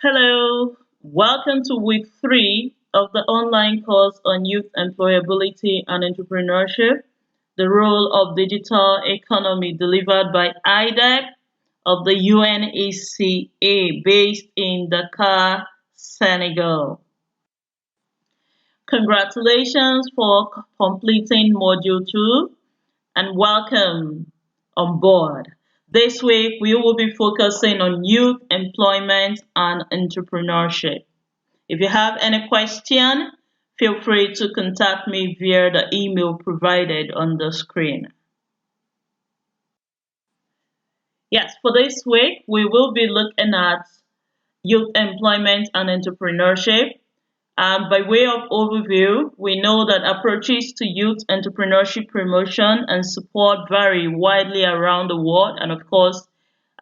Hello, welcome to week 3 of the online course on youth employability and entrepreneurship, the role of digital economy delivered by IDEC of the UNECA based in Dakar, Senegal. Congratulations for completing Module 2 and welcome on board. This week we will be focusing on youth employment and entrepreneurship. If you have any question, feel free to contact me via the email provided on the screen. Yes, for this week, we will be looking at youth employment and entrepreneurship. By way of overview, we know that approaches to youth entrepreneurship promotion and support vary widely around the world and, of course,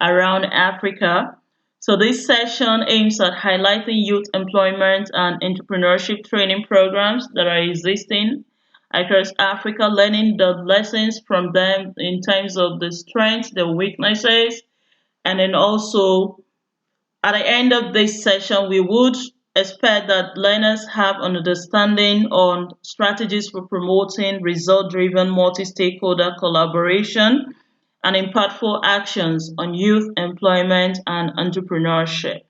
around Africa. So, this session aims at highlighting youth employment and entrepreneurship training programs that are existing across Africa, learning the lessons from them in terms of the strengths, the weaknesses, and then also at the end of this session, we would expect that learners have an understanding on strategies for promoting result-driven multi-stakeholder collaboration and impactful actions on youth employment and entrepreneurship.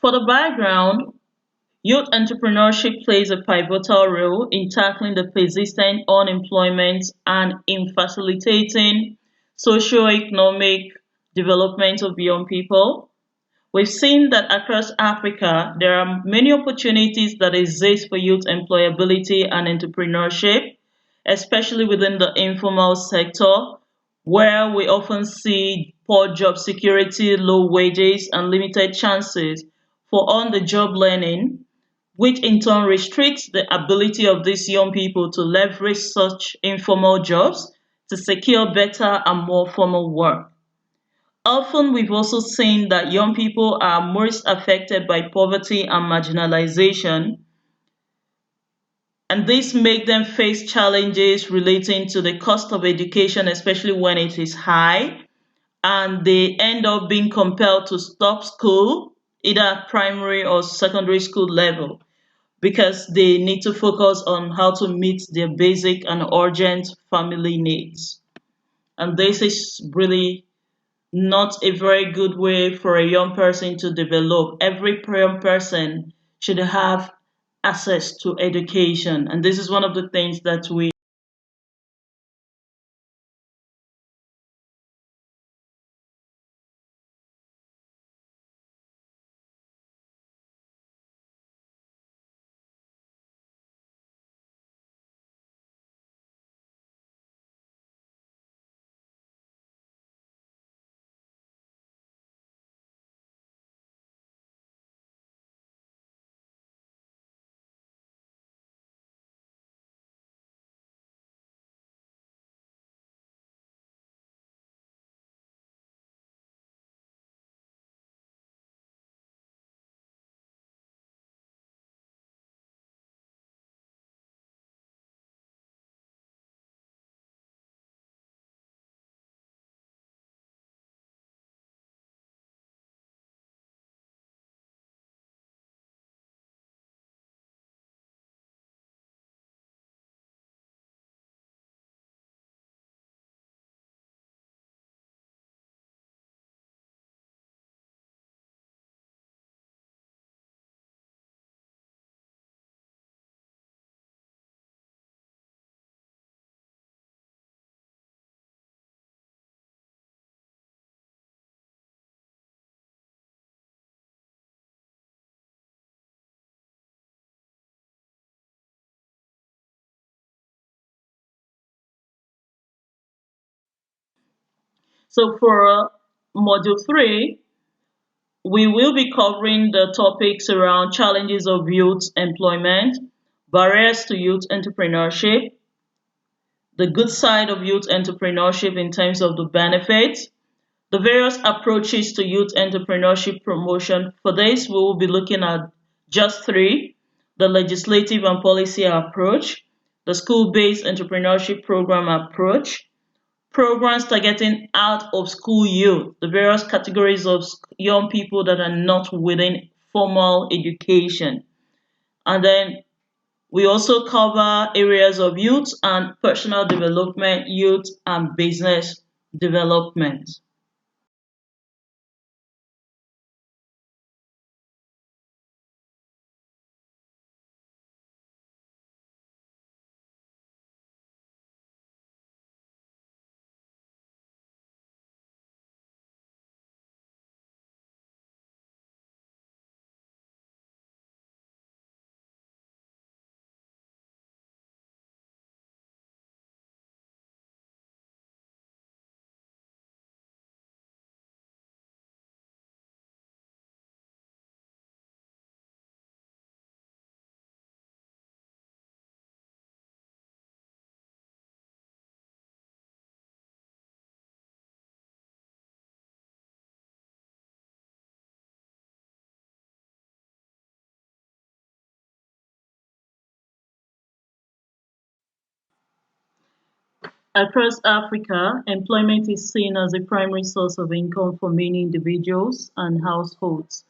For the background, youth entrepreneurship plays a pivotal role in tackling the persistent unemployment and in facilitating socio-economic development of young people. We've seen that across Africa, there are many opportunities that exist for youth employability and entrepreneurship, especially within the informal sector, where we often see poor job security, low wages, and limited chances for on the job learning, which in turn restricts the ability of these young people to leverage such informal jobs to secure better and more formal work. Often, we've also seen that young people are most affected by poverty and marginalization, and this makes them face challenges relating to the cost of education, especially when it is high, and they end up being compelled to stop school, either at primary or secondary school level, because they need to focus on how to meet their basic and urgent family needs. And this is really not a very good way for a young person to develop. Every young person should have access to education. And this is one of the things that we so for module 3, we will be covering the topics around challenges of youth employment, barriers to youth entrepreneurship, the good side of youth entrepreneurship in terms of the benefits, the various approaches to youth entrepreneurship promotion. For this, we will be looking at just three: the legislative and policy approach, the school-based entrepreneurship program approach, programs targeting out of school youth, the various categories of young people that are not within formal education. And then we also cover areas of youth and personal development, youth and business development. Across Africa, employment is seen as a primary source of income for many individuals and households.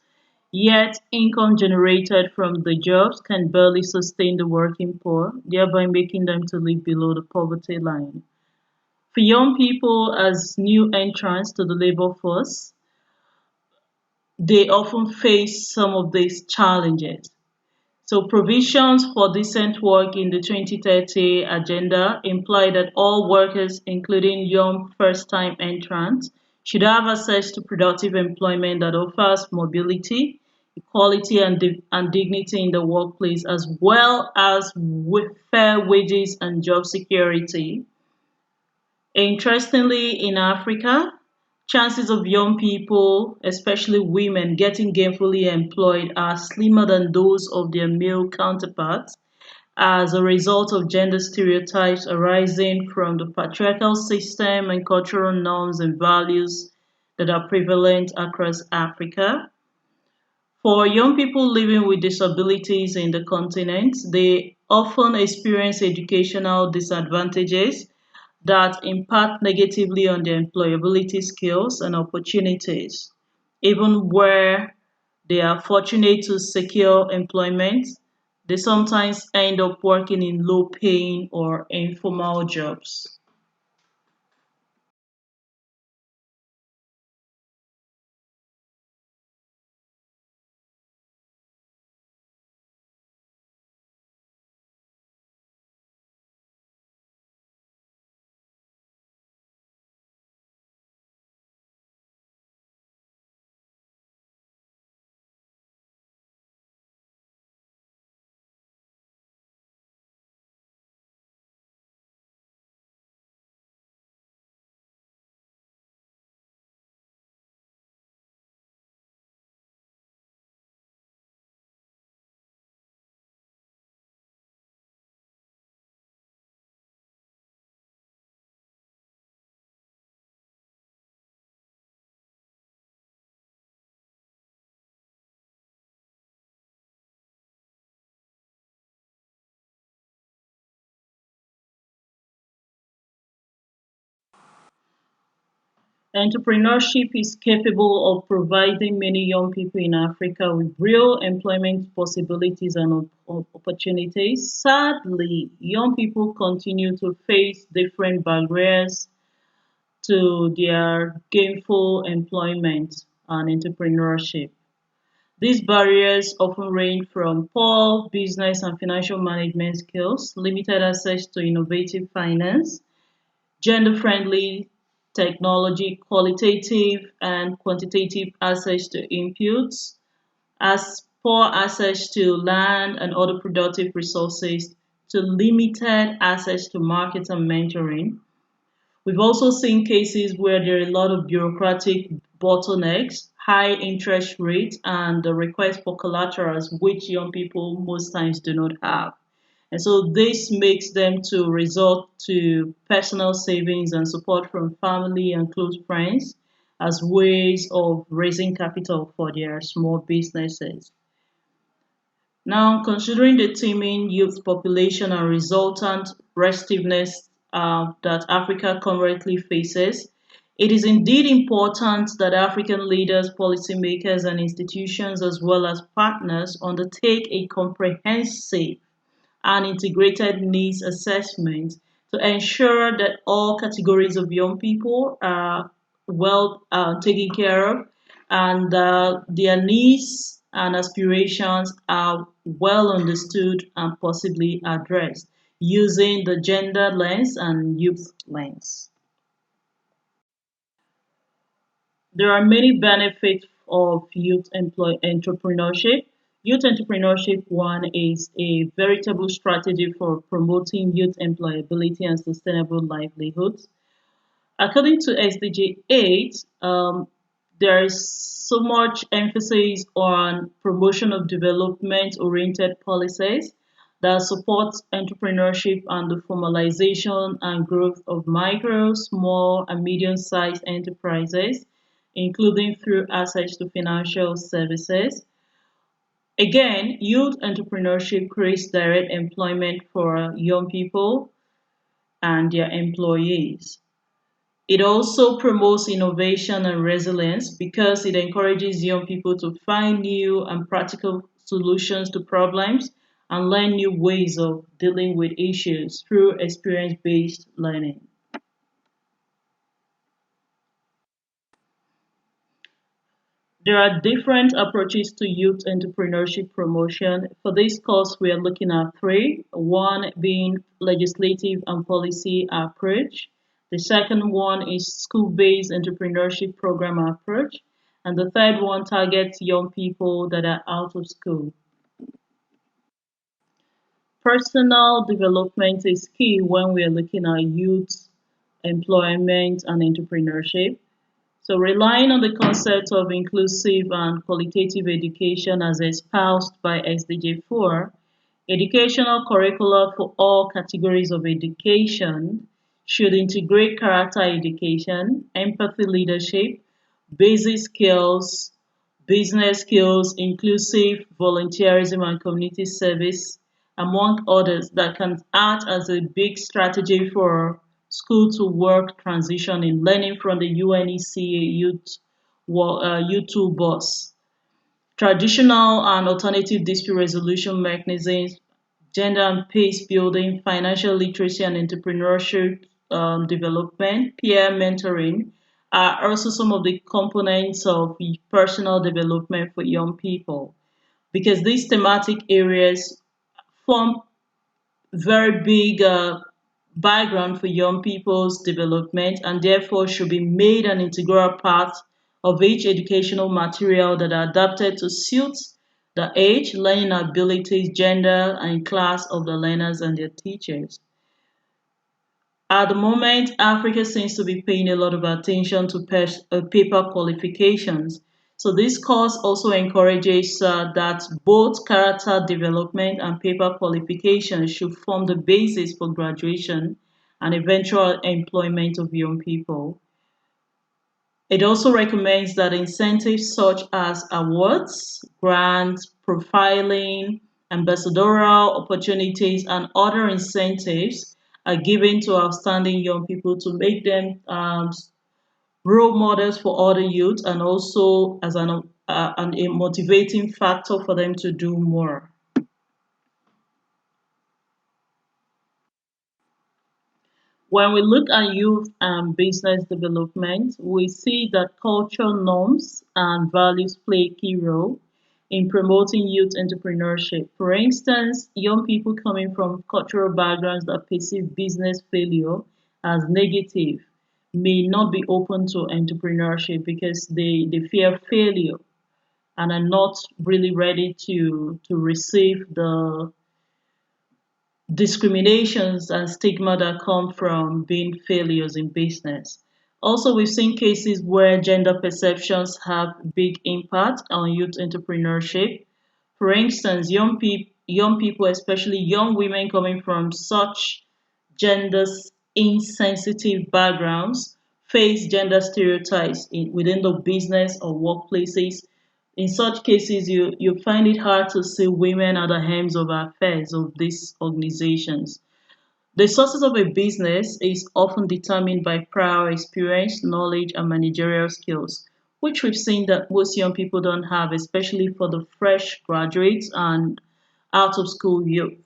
Yet, income generated from the jobs can barely sustain the working poor, thereby making them to live below the poverty line. For young people as new entrants to the labor force, they often face some of these challenges. So provisions for decent work in the 2030 agenda imply that all workers, including young first-time entrants, should have access to productive employment that offers mobility, equality, and dignity in the workplace, as well as with fair wages and job security. Interestingly, in Africa, chances of young people, especially women, getting gainfully employed are slimmer than those of their male counterparts as a result of gender stereotypes arising from the patriarchal system and cultural norms and values that are prevalent across Africa. For young people living with disabilities in the continent, they often experience educational disadvantages that impact negatively on their employability skills and opportunities. Even where they are fortunate to secure employment, they sometimes end up working in low paying or informal jobs. Entrepreneurship is capable of providing many young people in Africa with real employment possibilities and opportunities. Sadly, young people continue to face different barriers to their gainful employment and entrepreneurship. These barriers often range from poor business and financial management skills, limited access to innovative finance, gender-friendly technology, qualitative and quantitative access to inputs, as poor access to land and other productive resources, to limited access to markets and mentoring. We've also seen cases where there are a lot of bureaucratic bottlenecks, high interest rates, and the request for collaterals, which young people most times do not have. And so this makes them to resort to personal savings and support from family and close friends as ways of raising capital for their small businesses. Now, considering the teeming youth population and resultant restiveness that Africa currently faces. It is indeed important that African leaders, policymakers, and institutions, as well as partners, undertake a comprehensive and integrated needs assessment to ensure that all categories of young people are well taken care of and their needs and aspirations are well understood and possibly addressed using the gender lens and youth lens. There are many benefits of entrepreneurship. Youth entrepreneurship, one, is a veritable strategy for promoting youth employability and sustainable livelihoods. According to SDG 8, there is so much emphasis on promotion of development-oriented policies that support entrepreneurship and the formalization and growth of micro, small, and medium-sized enterprises, including through access to financial services. Again, youth entrepreneurship creates direct employment for young people and their employees. It also promotes innovation and resilience because it encourages young people to find new and practical solutions to problems and learn new ways of dealing with issues through experience based learning. There are different approaches to youth entrepreneurship promotion. For this course, we are looking at three. One being legislative and policy approach. The second one is school-based entrepreneurship program approach. And the third one targets young people that are out of school. Personal development is key when we are looking at youth employment and entrepreneurship. So, relying on the concept of inclusive and qualitative education as espoused by SDG 4, educational curricula for all categories of education should integrate character education, empathy leadership, basic skills, business skills, inclusive volunteerism and community service, among others, that can act as a big strategy for school to work transition in learning from the UNECA Youth Toolbox. Traditional and alternative dispute resolution mechanisms, gender and peace building, financial literacy and entrepreneurship development, peer mentoring are also some of the components of personal development for young people because these thematic areas form very big background for young people's development and therefore should be made an integral part of each educational material that are adapted to suit the age, learning abilities, gender, and class of the learners and their teachers. At the moment, Africa seems to be paying a lot of attention to paper qualifications. So this course also encourages that both character development and paper qualifications should form the basis for graduation and eventual employment of young people. It also recommends that incentives such as awards, grants, profiling, ambassadorial opportunities, and other incentives are given to outstanding young people to make them role models for other youth and also as a motivating factor for them to do more. When we look at youth and business development, we see that cultural norms and values play a key role in promoting youth entrepreneurship. For instance, young people coming from cultural backgrounds that perceive business failure as negative may not be open to entrepreneurship because they fear failure and are not really ready to receive the discriminations and stigma that come from being failures in business. Also, we've seen cases where gender perceptions have big impact on youth entrepreneurship. For instance, young people, especially young women coming from such gender insensitive backgrounds, face gender stereotypes within the business or workplaces. In such cases, you find it hard to see women at the helms of affairs of these organizations. The success of a business is often determined by prior experience, knowledge, and managerial skills, which we've seen that most young people don't have, especially for the fresh graduates and out of school youth.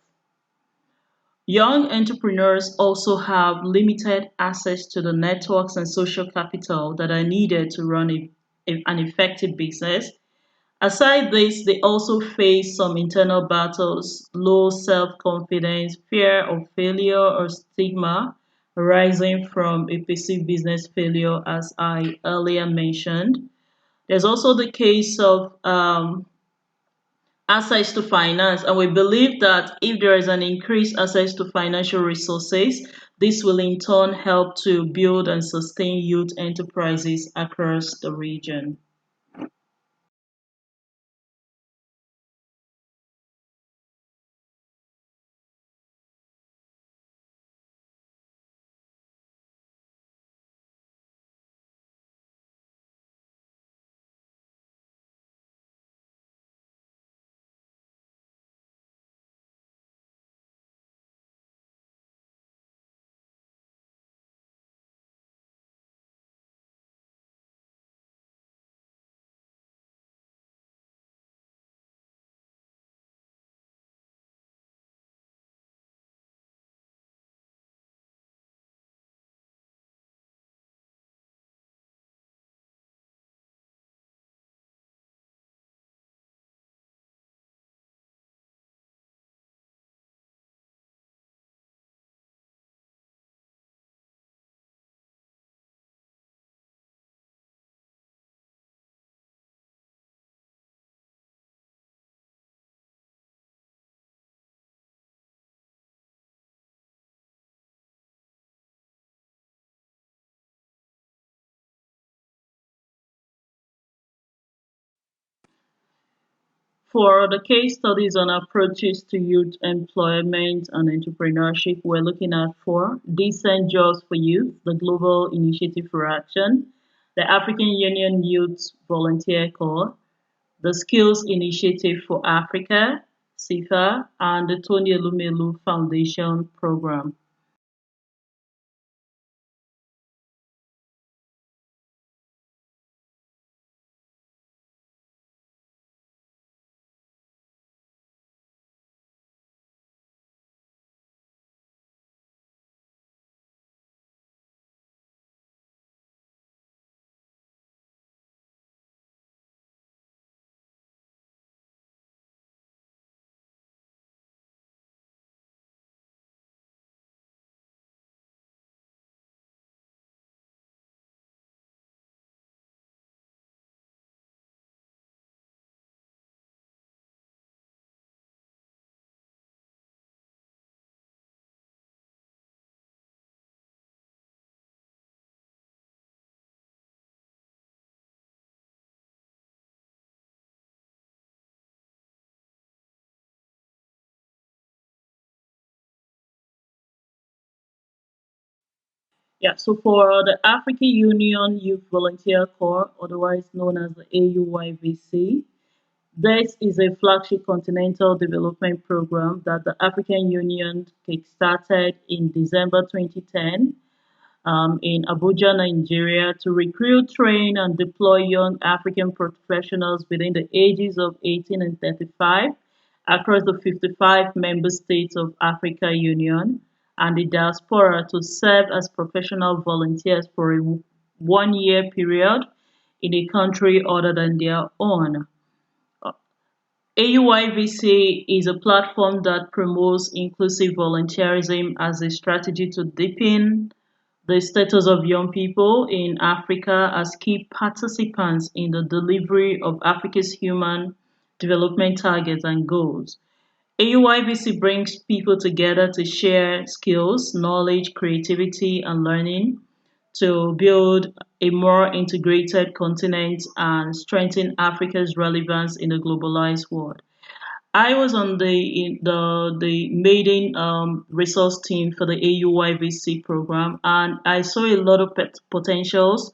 Young entrepreneurs also have limited access to the networks and social capital that are needed to run an effective business. Aside this, they also face some internal battles, low self-confidence, fear of failure or stigma arising from a perceived business failure, as I earlier mentioned. There's also the case of access to finance, and we believe that if there is an increased access to financial resources, this will in turn help to build and sustain youth enterprises across the region. For the case studies on approaches to youth employment and entrepreneurship, we're looking at four: Decent Jobs for Youth, the Global Initiative for Action, the African Union Youth Volunteer Corps, the Skills Initiative for Africa, SAFA, and the Tony Elumelu Foundation Program. Yeah, so for the African Union Youth Volunteer Corps, otherwise known as the AUYVC, this is a flagship continental development program that the African Union kickstarted in December 2010 in Abuja, Nigeria, to recruit, train, and deploy young African professionals within the ages of 18 and 35 across the 55 member states of Africa Union and the diaspora to serve as professional volunteers for a 1 year period in a country other than their own. AUIVC is a platform that promotes inclusive volunteerism as a strategy to deepen the status of young people in Africa as key participants in the delivery of Africa's human development targets and goals. AUIVC brings people together to share skills, knowledge, creativity, and learning to build a more integrated continent and strengthen Africa's relevance in a globalized world. I was on the maiden resource team for the AUYVC program, and I saw a lot of potentials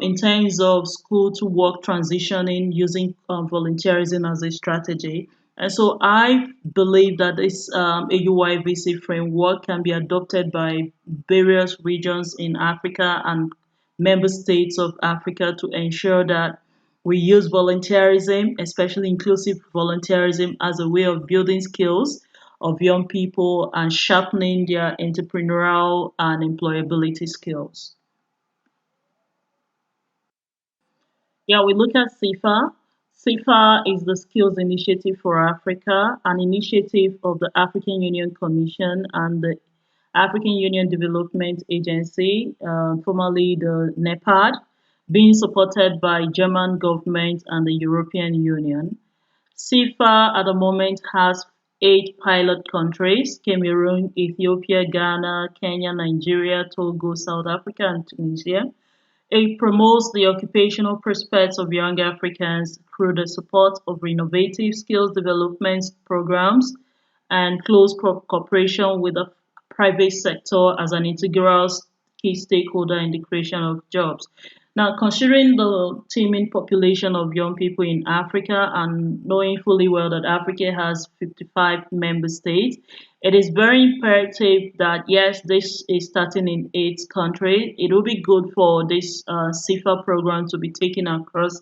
in terms of school to work transitioning using volunteerism as a strategy. And so I believe that this AUYVC framework can be adopted by various regions in Africa and member states of Africa to ensure that we use volunteerism, especially inclusive volunteerism, as a way of building skills of young people and sharpening their entrepreneurial and employability skills. Yeah, we look at SAFA. SAFA is the Skills Initiative for Africa, an initiative of the African Union Commission and the African Union Development Agency, formerly the NEPAD, being supported by German government and the European Union. SAFA at the moment has 8 pilot countries: Cameroon, Ethiopia, Ghana, Kenya, Nigeria, Togo, South Africa, and Tunisia. It promotes the occupational prospects of young Africans through the support of innovative skills development programs and close cooperation with the private sector as an integral key stakeholder in the creation of jobs. Now, considering the teeming population of young people in Africa and knowing fully well that Africa has 55 member states, it is very imperative that, yes, this is starting in 8 countries. It will be good for this CIFA program to be taken across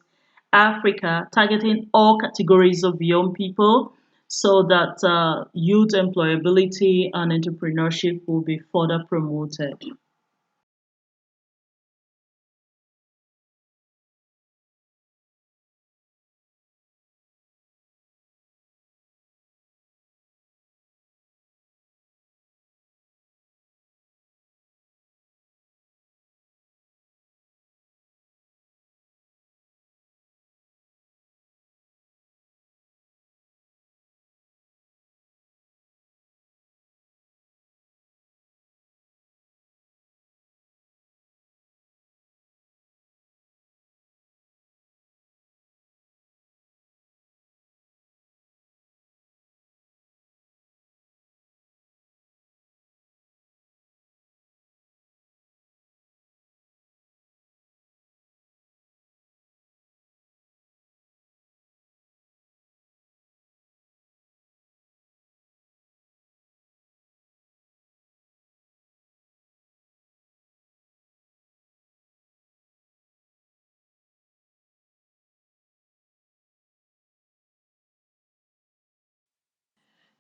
Africa, targeting all categories of young people so that youth employability and entrepreneurship will be further promoted.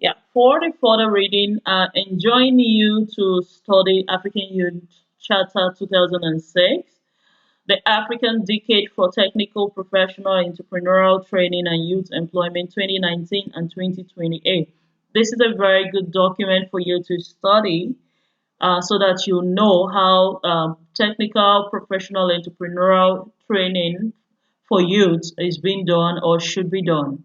Yeah, for the further reading, I enjoin you to study African Youth Charter 2006, the African Decade for Technical, Professional, Entrepreneurial Training and Youth Employment 2019 and 2028. This is a very good document for you to study so that you know how technical, professional, entrepreneurial training for youth is being done or should be done.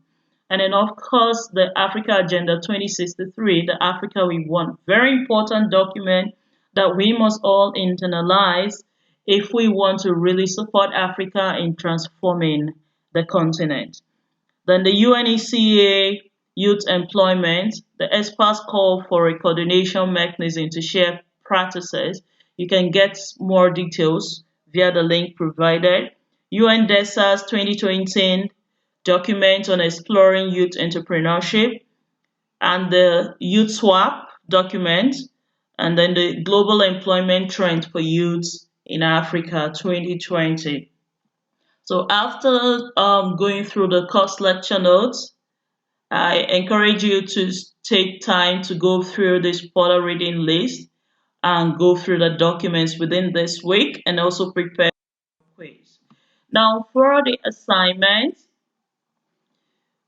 And then, of course, the Africa Agenda 2063, the Africa We Want, very important document that we must all internalize if we want to really support Africa in transforming the continent. Then the UNECA Youth Employment, the experts call for a coordination mechanism to share practices. You can get more details via the link provided. UNDESA's 2020 document on exploring youth entrepreneurship, and the Youth Swap document, and then the Global Employment Trend for Youth in Africa 2020. So after going through the course lecture notes, I encourage you to take time to go through this further reading list and go through the documents within this week and also prepare a quiz. Now, for the assignment,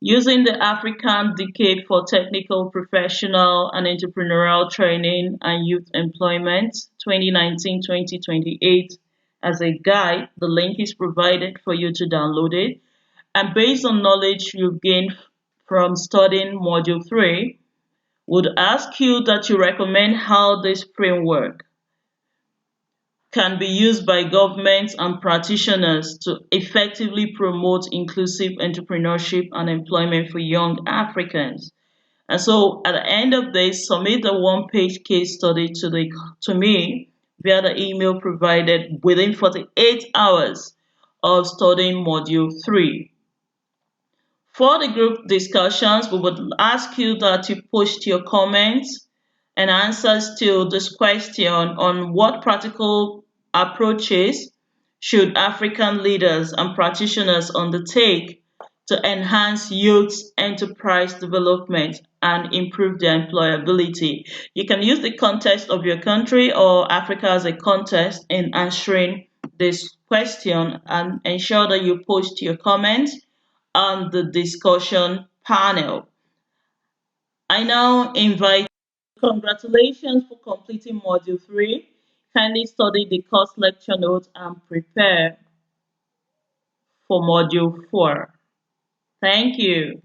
using the African Decade for Technical, Professional, and Entrepreneurial Training and Youth Employment 2019-2028 as a guide, the link is provided for you to download it. And based on knowledge you've gained from studying Module 3, would ask you that you recommend how this framework can be used by governments and practitioners to effectively promote inclusive entrepreneurship and employment for young Africans. And so at the end of this, submit a one-page case study to me via the email provided within 48 hours of studying Module 3. For the group discussions, we would ask you that you post your comments and answers to this question on what practical approaches should African leaders and practitioners undertake to enhance youth enterprise development and improve their employability. You can use the context of your country or Africa as a context in answering this question, and ensure that you post your comments on the discussion panel. I now invite congratulations for completing Module 3. Kindly study the course lecture notes and prepare for Module 4. Thank you.